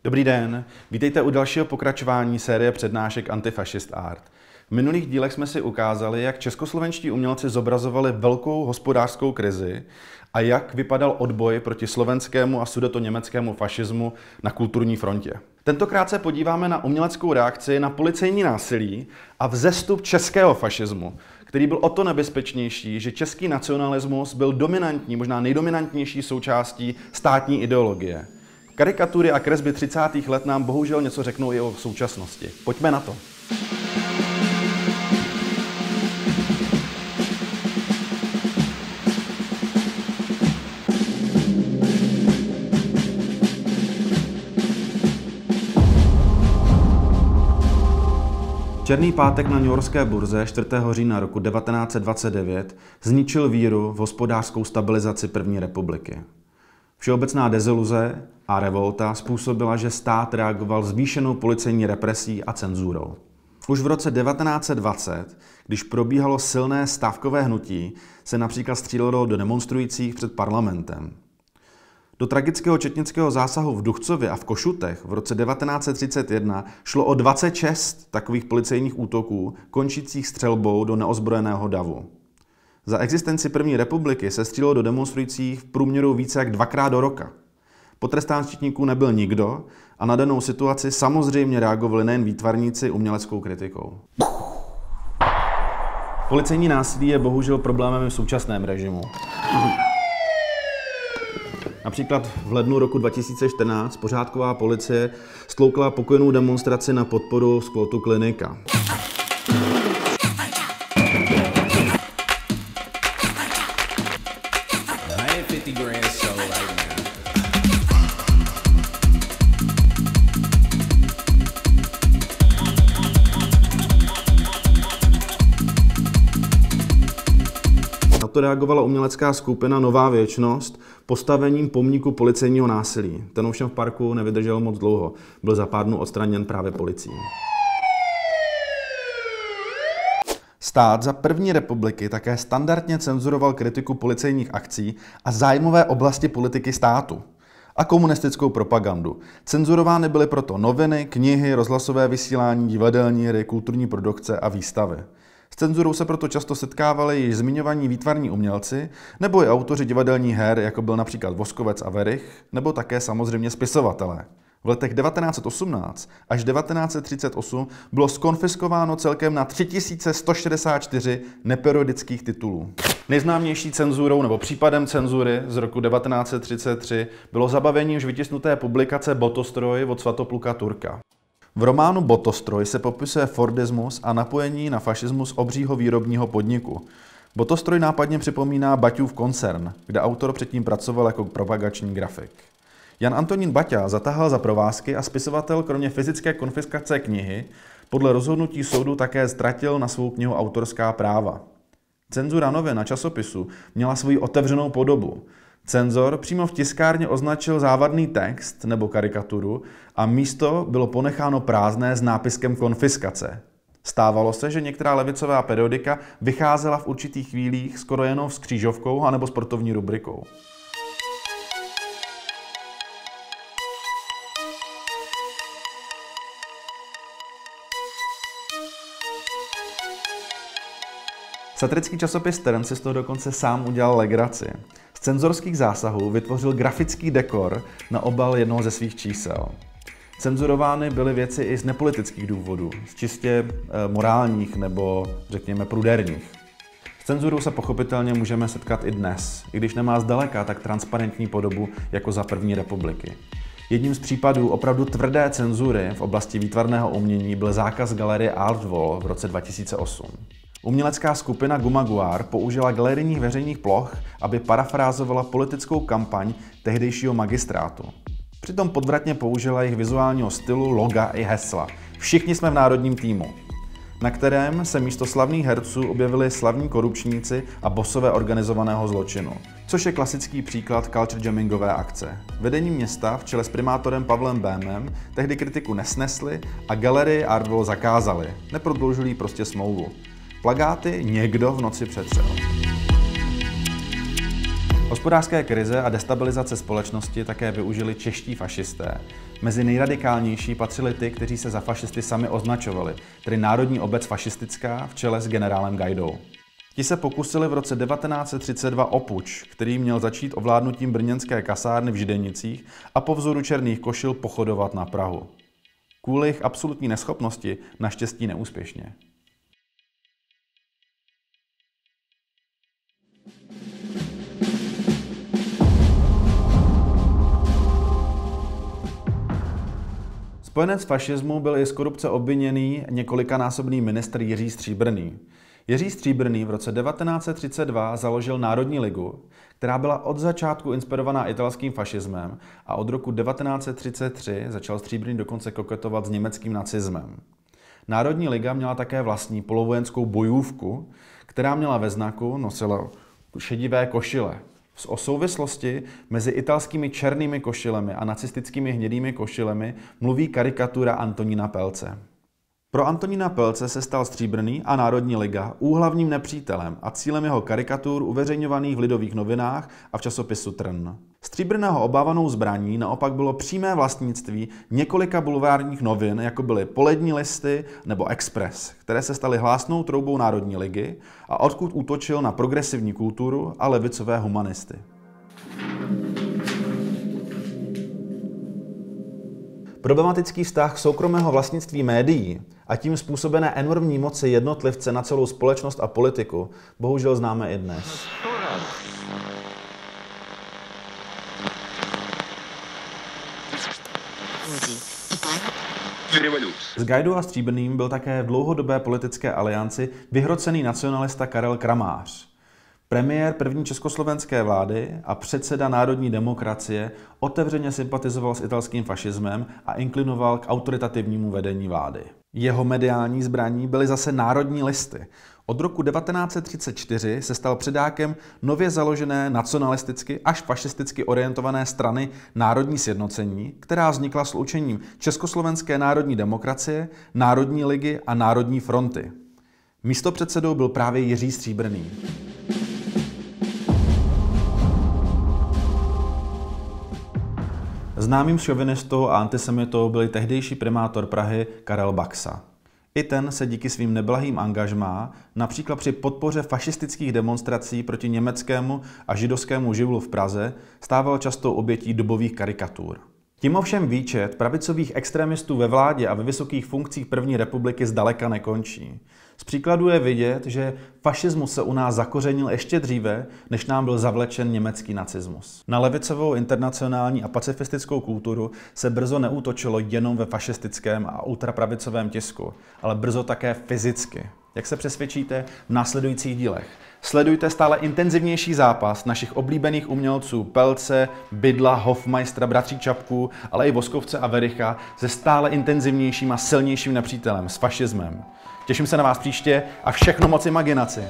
Dobrý den, vítejte u dalšího pokračování série přednášek Antifascist Art. V minulých dílech jsme si ukázali, jak českoslovenští umělci zobrazovali velkou hospodářskou krizi a jak vypadal odboj proti slovenskému a sudetoněmeckému fašismu na kulturní frontě. Tentokrát se podíváme na uměleckou reakci na policejní násilí a vzestup českého fašismu, který byl o to nebezpečnější, že český nacionalismus byl dominantní, možná nejdominantnější součástí státní ideologie. Karikatury a kresby 30. let nám bohužel něco řeknou i o současnosti. Pojďme na to. Černý pátek na newyorské burze 4. října roku 1929 zničil víru v hospodářskou stabilizaci první republiky. Všeobecná deziluze a revolta způsobila, že stát reagoval zvýšenou policejní represí a cenzurou. Už v roce 1920, když probíhalo silné stávkové hnutí, se například střílelo do demonstrujících před parlamentem. Do tragického četnického zásahu v Duchcově a v Košutech v roce 1931 šlo o 26 takových policejních útoků, končících střelbou do neozbrojeného davu. Za existenci první republiky se střílelo do demonstrujících v průměru více jak 2krát do roka. Potrestán z četníků nebyl nikdo a na danou situaci samozřejmě reagovali nejen výtvarníci uměleckou kritikou. Policejní násilí je bohužel problémem v současném režimu. Například v lednu roku 2014 pořádková policie stloukla pokojnou demonstraci na podporu skvotu Klinika. Na to reagovala umělecká skupina Nová věčnost postavením pomníku policejního násilí. Ten ovšem v parku nevydržel moc dlouho. Byl za pár dnů odstraněn právě policií. Stát za první republiky také standardně cenzuroval kritiku policejních akcí a zájmové oblasti politiky státu a komunistickou propagandu. Cenzurovány byly proto noviny, knihy, rozhlasové vysílání, divadelní hry, kulturní produkce a výstavy. S cenzurou se proto často setkávali již zmiňovaní výtvarní umělci nebo i autoři divadelních her, jako byl například Voskovec a Werich, nebo také samozřejmě spisovatelé. V letech 1918 až 1938 bylo zkonfiskováno celkem na 3164 neperiodických titulů. Nejznámější cenzurou nebo případem cenzury z roku 1933 bylo zabavení už vytisknuté publikace Botostroj od Svatopluka Turka. V románu Botostroj se popisuje fordismus a napojení na fašismus obřího výrobního podniku. Botostroj nápadně připomíná Baťův koncern, kde autor předtím pracoval jako propagační grafik. Jan Antonín Baťa zatáhl za provázky a spisovatel kromě fyzické konfiskace knihy podle rozhodnutí soudu také ztratil na svou knihu autorská práva. Cenzura novin a časopisu měla svoji otevřenou podobu. Cenzor přímo v tiskárně označil závadný text nebo karikaturu a místo bylo ponecháno prázdné s nápiskem konfiskace. Stávalo se, že některá levicová periodika vycházela v určitých chvílích skoro jenom s křížovkou anebo sportovní rubrikou. Satirický časopis Stern si z toho dokonce sám udělal legraci. Z cenzorských zásahů vytvořil grafický dekor na obal jednoho ze svých čísel. Cenzurovány byly věci i z nepolitických důvodů, z čistě morálních nebo řekněme pruderních. S cenzurou se pochopitelně můžeme setkat i dnes, i když nemá zdaleka tak transparentní podobu jako za první republiky. Jedním z případů opravdu tvrdé cenzury v oblasti výtvarného umění byl zákaz galerie Art Wall v roce 2008. Umělecká skupina Gumaguar použila galerijních veřejných ploch, aby parafrázovala politickou kampaň tehdejšího magistrátu. Přitom podvratně použila jejich vizuálního stylu, loga i hesla. Všichni jsme v národním týmu, na kterém se místo slavných herců objevili slavní korupčníci a bosové organizovaného zločinu. Což je klasický příklad culture jammingové akce. Vedení města v čele s primátorem Pavlem Bémem tehdy kritiku nesnesli a galerii Art Wall zakázali. Neprodloužili jí prostě smlouvu. Plakáty někdo v noci přetřel. Hospodářské krize a destabilizace společnosti také využili čeští fašisté. Mezi nejradikálnější patřili ty, kteří se za fašisty sami označovali, tedy Národní obec fašistická v čele s generálem Gajdou. Ti se pokusili v roce 1932 o puč, který měl začít ovládnutím brněnské kasárny v Židenicích a po vzoru černých košil pochodovat na Prahu. Kvůli jejich absolutní neschopnosti naštěstí neúspěšně. Spojenec fašismu byl i z korupce obviněný několikanásobný ministr Jiří Stříbrný. Jiří Stříbrný v roce 1932 založil Národní ligu, která byla od začátku inspirovaná italským fašismem a od roku 1933 začal Stříbrný dokonce koketovat s německým nacismem. Národní liga měla také vlastní polovojenskou bojůvku, která měla ve znaku nosila šedivé košile. O souvislosti mezi italskými černými košilemi a nacistickými hnědými košilemi mluví karikatura Antonína Pelce. Pro Antonína Pelce se stal Stříbrný a Národní liga úhlavním nepřítelem a cílem jeho karikatur uveřejňovaných v Lidových novinách a v časopisu Trn. Stříbrného obávanou zbraní naopak bylo přímé vlastnictví několika bulvárních novin, jako byly Polední listy nebo Express, které se staly hlásnou troubou Národní ligy a odkud útočil na progresivní kulturu a levicové humanisty. Problematický vztah soukromého vlastnictví médií a tím způsobené enormní moci jednotlivce na celou společnost a politiku bohužel známe i dnes. S Gajdou a Stříbrným byl také v dlouhodobé politické alianci vyhrocený nacionalista Karel Kramář. Premiér první československé vlády a předseda národní demokracie otevřeně sympatizoval s italským fašismem a inklinoval k autoritativnímu vedení vlády. Jeho mediální zbraní byly zase Národní listy. Od roku 1934 se stal předákem nově založené nacionalisticky až fašisticky orientované strany Národní sjednocení, která vznikla sloučením Československé národní demokracie, Národní ligy a Národní fronty. Místopředsedou byl právě Jiří Stříbrný. Známým šovinistou a antisemitou byl tehdejší primátor Prahy Karel Baxa. I ten se díky svým neblahým angažmá, například při podpoře fašistických demonstrací proti německému a židovskému živlu v Praze, stával častou obětí dobových karikatur. Tím ovšem výčet pravicových extremistů ve vládě a ve vysokých funkcích první republiky zdaleka nekončí. Z příkladu je vidět, že fašismus se u nás zakořenil ještě dříve, než nám byl zavlečen německý nacismus. Na levicovou, internacionální a pacifistickou kulturu se brzo neútočilo jenom ve fašistickém a ultrapravicovém tisku, ale brzo také fyzicky. Jak se přesvědčíte v následujících dílech? Sledujte stále intenzivnější zápas našich oblíbených umělců Pelce, Bydla, Hofmeistera, bratří Čapků, ale i Voskovce a Vericha se stále intenzivnějším a silnějším nepřítelem, s fašismem. Těším se na vás příště a všechno moc imaginaci.